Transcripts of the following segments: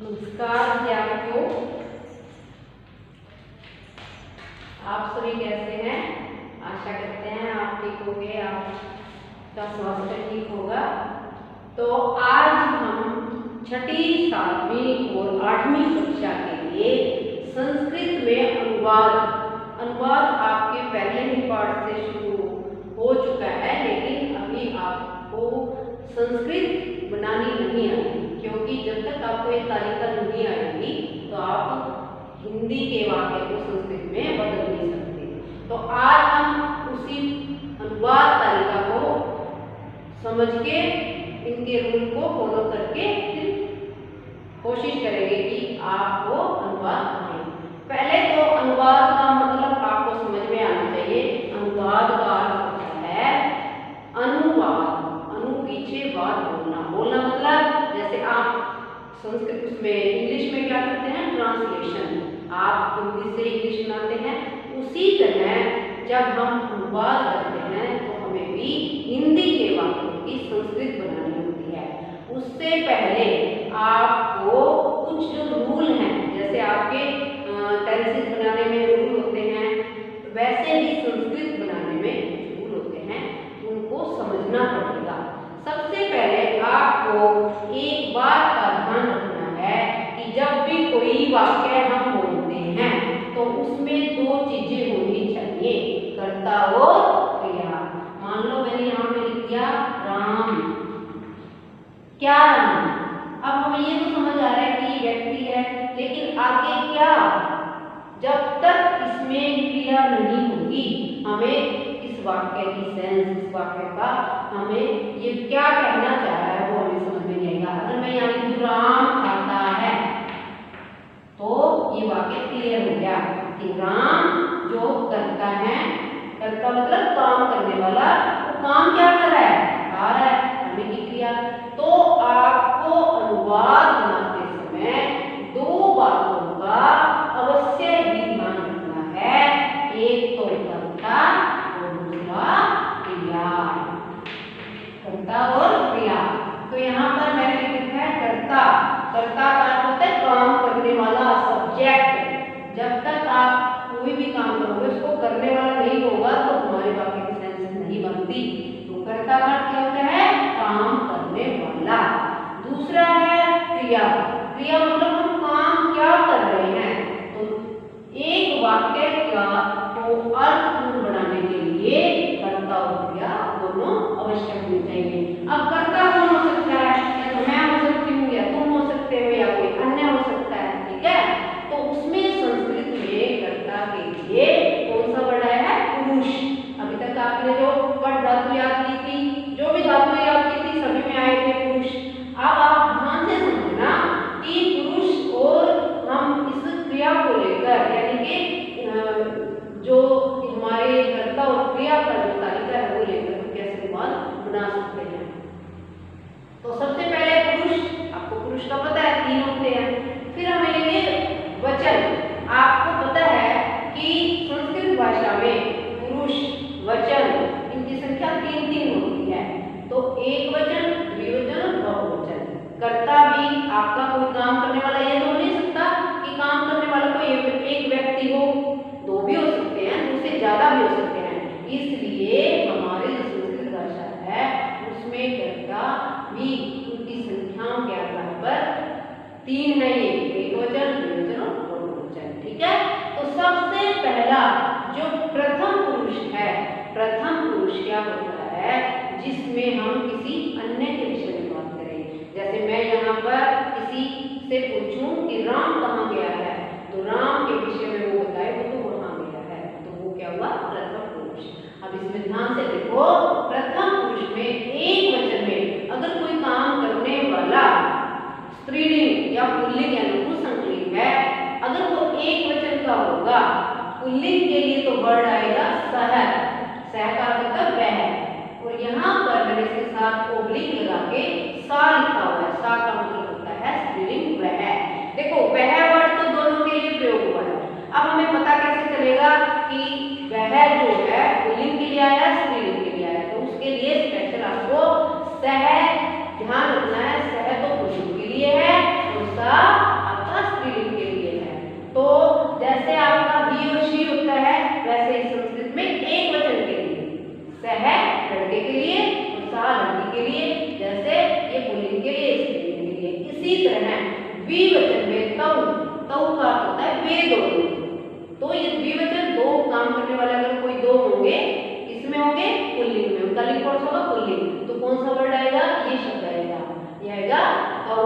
नमस्कार विद्यार्थियों, आप सभी कैसे हैं? आशा करते हैं आप ठीक होंगे, आपका स्वास्थ्य ठीक होगा। तो आज हम छठी, 7वीं और 8वीं कक्षा के लिए संस्कृत में अनुवाद आपके पहले ही पाठ से शुरू हो चुका है, लेकिन अभी आपको संस्कृत बनानी नहीं आएगी, क्योंकि जब तक आपको ये तालिका नहीं आएगी तो आप हिंदी के वाक्य को संस्कृत में बदल नहीं सकते। तो आज हम उसी अनुवाद तालिका को समझ के इनके रूल को फॉलो करके कोशिश करेंगे कि आपको अनुवाद आए। पहले तो अनुवाद का मतलब आपको समझ में आना चाहिए। अनुवाद का अर्थ होता है अनुवाद, पीछे बात बोलना मतलब जैसे आप संस्कृत उसमें इंग्लिश में क्या करते हैं, ट्रांसलेशन, आप हिंदी से इंग्लिश बनाते हैं, उसी तरह जब हम अनुवाद करते हैं तो हमें भी हिंदी के वाक्यों की संस्कृत बनानी होती है। उससे पहले आपको कुछ जो रूल हैं, जैसे आपके टेंसेस बनाने में रूल होते हैं, वैसे ही संस्कृत बनाने में रूल होते हैं, उनको समझना पड़ेगा। सबसे पहले आपको एक बात का ध्यान रखना है कि जब भी कोई वाक्य हम बोलते हैं तो उसमें दो चीजें होनी चाहिए, कर्ता और क्रिया। मान लो मैंने यहाँ पे लिख दिया राम, क्या राम? अब हमें ये तो समझ आ रहा है कि व्यक्ति है, लेकिन आगे क्या? जब तक इसमें क्रिया नहीं होगी हमें इस वाक्य की सेंस, इस वाक्य का हमें ये क्या कहना चाह रहा है वो हमें समझ में नहीं आएगा। अगर मैं यहाँ लिखूं राम खाता है तो ये वाक्य क्लियर हो गया कि राम जो करता है, करता मतलब काम करने वाला, तो काम क्या कर रहा है, खा रहा है, हमें की क्रिया। तो आपको अनुवाद बनाते समय दो बातों का अवश्य ही ध्यान रखना है, एक तो कर्ता और दूसरा क्रिया, कर्ता और क्रिया। तो यहाँ पर मैंने लिखा है कर्ता, कर्ता का अर्थ होता है काम करने वाला, सब्जेक्ट। जब तक आप कोई भी काम करोगे उसको करने वाला नहीं होगा तो हमारे वाक्य की सेंस नहीं बनती। तो कर्ता का अर्थ क्या होता है, काम करने वाला। दूसरा है क्रिया, क्रिया मतलब हम काम क्या कर रहे हैं। तो एक वाक्य का को अर्थपूर्ण बनाने के लिए कर्ता और क्रिया दोनों आवश्यक होनी चाहिए। अब कर्ता कौन हो सकता है, या तो मैं हो सकती हूँ, या तुम हो सकते हो, या कोई अन्य हो सकता है, ठीक है। तो उसमें संस्कृत में कर्ता के लिए कौन सा वर्ड आया है, पुरुष। अभी तक आपने जो पट धातु याद की थी, जो भी धातु याद की थी, सभी में आए थे पुरुष। अब आप ध्यान से समझना कि पुरुष और हम इस क्रिया को लेकर, यानी कि जो हमारे कर्ता और क्रिया का जो तालिका है वो लेकर कैसे अनुवाद बना सकते हैं। तो सबसे पहले पुरुष, आपको पुरुष का पता है 3 होते हैं। फिर हमें लेंगे वचन। आपको पता है कि संस्कृत भाषा में पुरुष, वचन, इनकी संख्या 3 होती है। तो एक वचन, द्विवचन, बहुवचन। कर्ता भी आपका कोई काम करने वाला, ये तो हो नहीं सकता कि काम करने वाला कोई एक व्यक्ति हो, 2 भी हो सकते हैं, 2 से ज्यादा भी हो सकते हैं। इसलिए हमारी जो संस्कृत भाषा है उसमें कर्ता भी उनकी संख्याओं के आधार पर 3 है, ये एक वचन, द्विवचन और बहुवचन, ठीक है। तो सबसे पहला जो प्रथम पुरुष है, प्रथम पुरुष क्या होता है, जिसमें हम किसी अन्य के विषय में बात करें। जैसे मैं यहाँ पर किसी से पूछूं कि राम कहाँ गया है, तो राम के विषय में वो बताए वो तो वहां गया है, तो वो क्या हुआ, प्रथम पुरुष। अब इसमें ध्यान से देखो, प्रथम पुरुष में एक वचन में अगर कोई काम करने वाला स्त्रीलिंग या पुल्लिंग या नपुंसकलिंग है, अगर वो एक वचन का होगा, पुल्लिंग के लिए तो वर्ड आएगा सह, सह का मतलब वह। और यहाँ पर मैंने इसके साथ ओब्लिक लगा के सा लिखा हुआ है, सा का मतलब होता है स्त्रीलिंग वह। देखो वह वर्ड तो दोनों के लिए प्रयोग हुआ है। अब हमें पता कैसे चलेगा कि वह जो है पुल्लिंग के लिए आया, स्त्रीलिंग के लिए आया, तो उसके लिए स्पेशल आपको सह ध्यान रखना है। सह तो पुल्लिंग के लिए है और सा इसी तरह द्विवचन में तऊ, तऊ का अर्थ होता है वे दोनों। तो ये द्विवचन दो काम करने वाले अगर कोई दो होंगे, इसमें होंगे पुल्लिंग में, उनका लिंग कौन सा होगा पुल्लिंग, तो कौन सा वर्ड आएगा, ये शब्द आएगा, ये आएगा तऊ।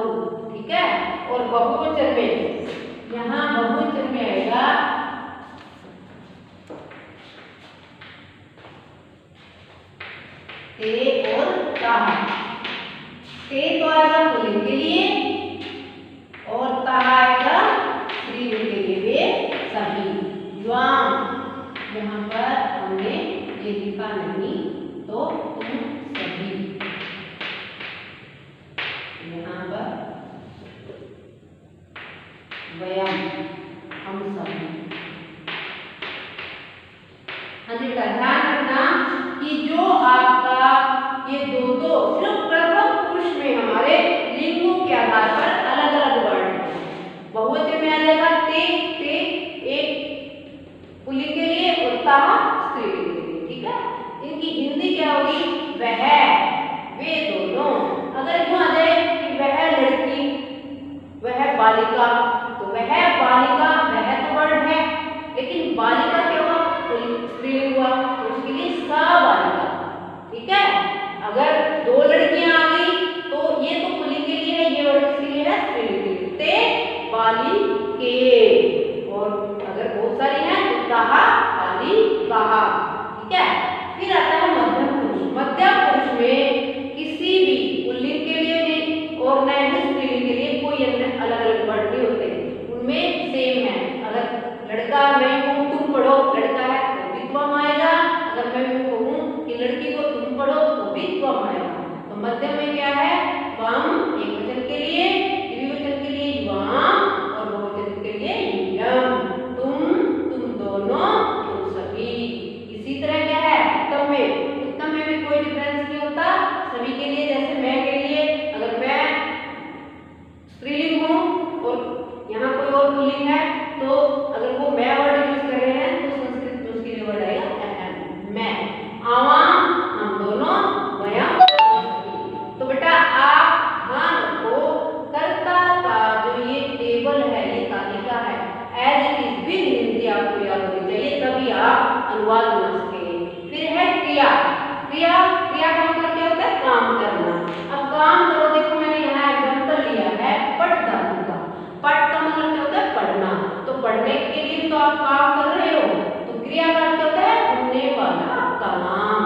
ठीक है। और बहुवचन में, यहाँ बहुवचन में आएगा ते और ताहा। ते तो आएगा पुल्लिंग के लिए और ताहा आएगा स्त्रीलिंग के लिए, वे सभी। युवाम, यहाँ पर हमने ये लिखा नहीं, तो तुम सभी, यहाँ पर वयम, हम सभी। हाँ जी बेटा, ध्यान रखना कि जो आपका ये दो सिर्फ प्रथम पुरुष में हमारे लिंगों के आधार पर अलग अलग वर्ड है। बहुवचन में आ जाएगा ते, ते एक पुल्लिंग के लिए और ताहा स्त्रीलिंग के लिए। ठीक है। इनकी हिंदी क्या होगी, वह, वे दोनों। अगर यूं आ जाए कि वह लड़की, वह बालिका, तो वह बालिका, वह तो वर्ड है, लेकिन बालिका क्या हुआ, स्त्रीलिंग हुआ, तो उसके लिए सा बालिका। ठीक है। अगर दो लड़कियां आ गई तो ये तो पुल्लिंग के लिए है, ये वर्ड किसके लिए है, स्त्रीलिंग के लिए, ते बालिके। और अगर बहुत सारी हैं तो ताहा बालिकाहा। ठीक है। फिर आता है मध्यम पुरुष। मध्यम पुरुष में किसी भी पुल्लिंग के लिए नहीं और न ही स्त्रीलिंग के लिए कोई अलग अलग वर्ड नहीं होते, उनमें सेम है। अगर लड़का मैं हूँ तुम पढ़ो, लड़का है तो भी त्वम आएगा, अगर मैं यूं कहूँ कि लड़की को तुम पढ़ो तो भी त्वम आएगा। तो मध्यम में क्या है, त्वम एक वचन के लिए, द्विवचन के लिए युवाम और बहुवचन के लिए युयम। तुम दोनों, तुम सभी। इसी तरह क्या है उत्तम में, उत्तम में भी कोई डिफरेंस नहीं होता सभी के लिए। जैसे मैं के लिए, अगर मैं स्त्रीलिंग हूँ और यहाँ कोई और पुल्लिंग है, तो अगर वो मैं वर्ड यूज कर रहे हैं तो संस्कृत में उसके लिए वर्ड आएगा मैं। आवाम, हम दोनों, वयम, तो बेटा आप ध्यान रखो, कर्ता का जो ये टेबल है, ये तालिका है, as it is with Hindi आपको याद होनी चाहिए, तभी आप अनुवाद बना सकेंगे। फिर है क्रिया। क्रिया, क्रिया का मतलब क्या होता है, काम करना। अब काम करो, देखो मैंने यहाँ एग्जाम्पल लिया है पठ धातु का। पठ का मतलब क्या होता है, पढ़ना। तो पढ़ने के लिए तो आप काम कर रहे हो, तो क्रिया का क्या होता है, होने वाला काम।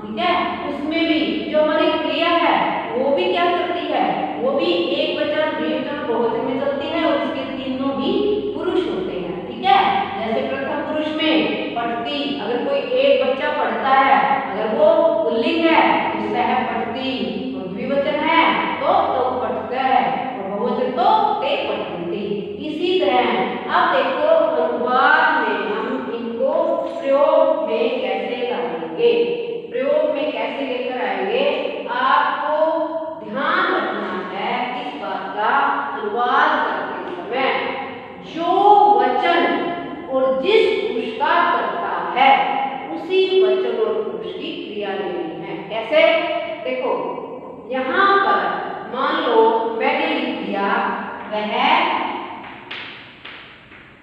ठीक है। उसमें भी जो हमारी क्रिया है वो भी क्या करती है, वो भी एक वचन, द्विवचन, बहुवचन में चलती है और उसके तीनों भी पुरुष होते हैं। ठीक है। जैसे प्रथम पुरुष में पढ़ती, अगर कोई एक बच्चा पढ़ता है, अगर वो पुल्लिंग है तो सह पढ़ती, और द्विवचन है तो पढ़ता है, और बहुवचन तो ते पढ़ती। इसी तरह अब देखो अनुवाद में हम इनको प्रयोग में कैसे लाएंगे, प्रयोग में कैसे लेकर आएंगे, आपको ध्यान रखना है इस बात का। अनुवाद करते समय जो वचन और जिस पुरुष का करता है उसी वचन और पुरुष की क्रिया लेनी है। कैसे, देखो यहाँ पर मान लो मैंने लिख दिया वह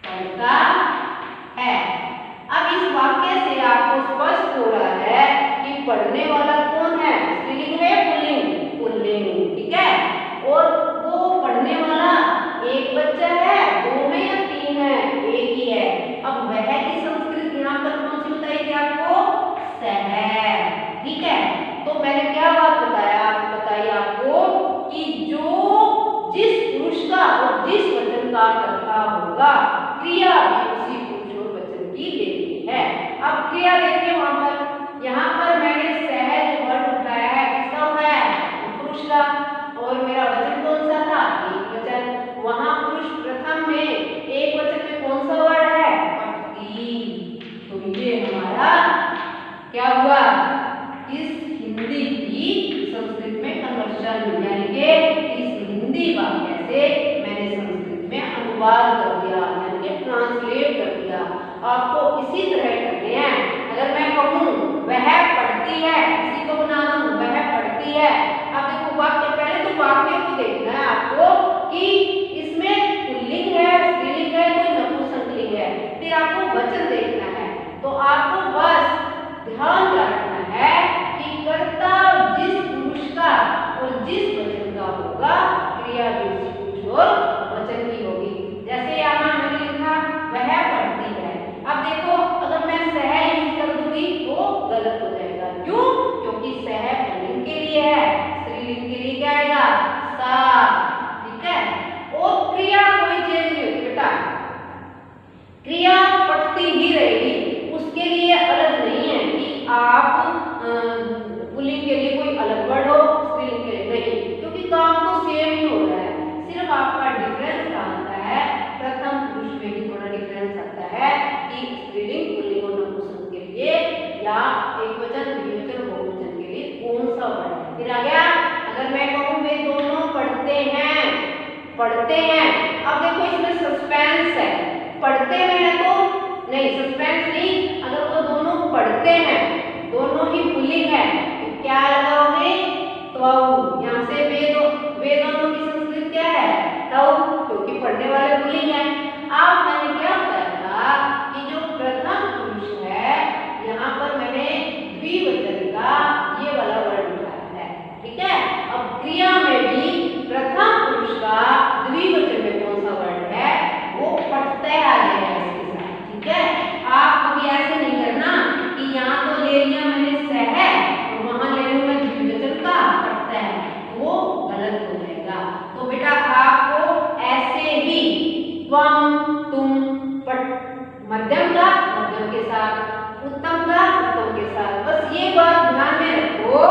पढ़ता है। अब इस वाक्य से आपको स्पष्ट हो रहा है कि पढ़ने वाला कौन है, स्त्रीलिंग है पुल्लिंग, पुल्लिंग। ठीक है। और वो पढ़ने वाला एक बच्चा है, दो है या तीन है, एक ही है। अब वह की संस्कृत यहाँ पर कौन सी बताई थी आपको, सह। ठीक है। तो मैंने क्या बात बताई आपको कि जो जिस पुरुष का और जिस वचन का करता होगा, क्रिया भी उसी पुरुष और वचन की लेनी है। अब क्रिया देखिए वहां पर, यहाँ पर मैंने सह जो वर्ड उठाया है किसका उठाया है, पुरुष का, और मेरा वचन कौन सा था, एक वचन। वहां पुरुष प्रथम में एक वचन में कौन सा वर्ड है, पढ़ती। तो ये हमारा क्या हुआ, इस हिंदी की संस्कृत में कन्वर्शन, यानी कि इस हिंदी वाक्य से मैंने संस्कृत में अनुवाद कर दिया, यानी कि ट्रांसलेट कर दिया। आपको इसी तरह करने हैं। अगर मैं कहूँ वह पढ़ती है, इसी को बना दूं वह पढ़ती है। अब देखो वाक्य, पहले तो वाक्य को देखना है आपको कि स्त्रीलिंग पुल्लिंग और नपुंसक के लिए या एकवचन द्विवचन बहुवचन के लिए कौन सा वर्ड है। फिर आ गया अगर मैं कहूँ वे दोनों पढ़ते हैं, पढ़ते हैं, अब देखो इसमें सस्पेंस है, पढ़ते हैं तो नहीं, सस्पेंस नहीं, अगर वो दोनों पढ़ते हैं, दोनों ही पुल्लिंग है तो क्या लगाओगे, त्वौ। यहाँ से वे दोनों की संस्कृत क्या है, तौ, क्योंकि पढ़ने वाले पुल्लिंग है। अब मैंने क्या बताया था कि जो प्रथम पुरुष है यहाँ पर मैंने द्विवचन का ये वाला वर्ड उठाया है, ठीक है। अब क्रिया में भी प्रथम पुरुष का द्विवचन में कौन सा वर्ड है, वो पढ़ते आ गया है इसके साथ, ठीक है। आप कभी ऐसे नहीं करना कि यहाँ तो ले लिया मैंने सह और वहां ले लूं मैं द्विवचन का पढ़ता है, वो गलत हो जाएगा। तो बेटा आपको ऐसे ही त्वम तुम मध्यम का मध्यम के साथ, उत्तम का उत्तम के साथ, बस ये बात ध्यान में रखो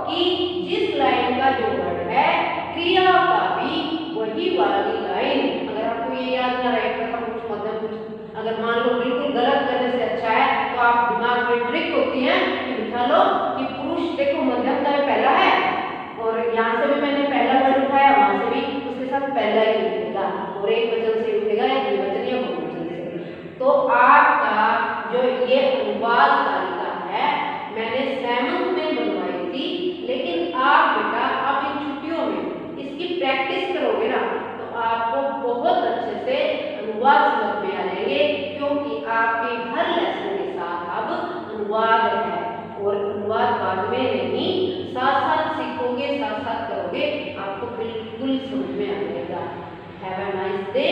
कि जिस लाइन का जो वर्ड है क्रिया का भी वही वाली लाइन। अगर आपको ये याद ना रहे प्रथम पुरुष मध्यम पुरुष, अगर मान लो बिल्कुल गलत करने से अच्छा है तो आप दिमाग में ट्रिक होती है कि बिठा लो कि पुरुष देखो मध्यम का पहला है और यहाँ से भी मैंने पहला वर्ड उठाया, वहां से भी उसके साथ पहला ही उठेगा और एक वचन से उठेगा या द्विवचन या बहुवचन से। तो आपका जो ये अनुवाद तालिका है मैंने 7th में बनवाई थी, लेकिन आप बेटा अब इन छुट्टियों में इसकी प्रैक्टिस करोगे ना तो आपको बहुत अच्छे से अनुवाद समझ में आ जाएंगे, क्योंकि आपके हर लेसन के साथ अब अनुवाद है और अनुवाद बाद में नहीं, साथ साथ सीखोगे, साथ साथ करोगे, आपको बिल्कुल समझ में आ जाएगा। Have a nice day.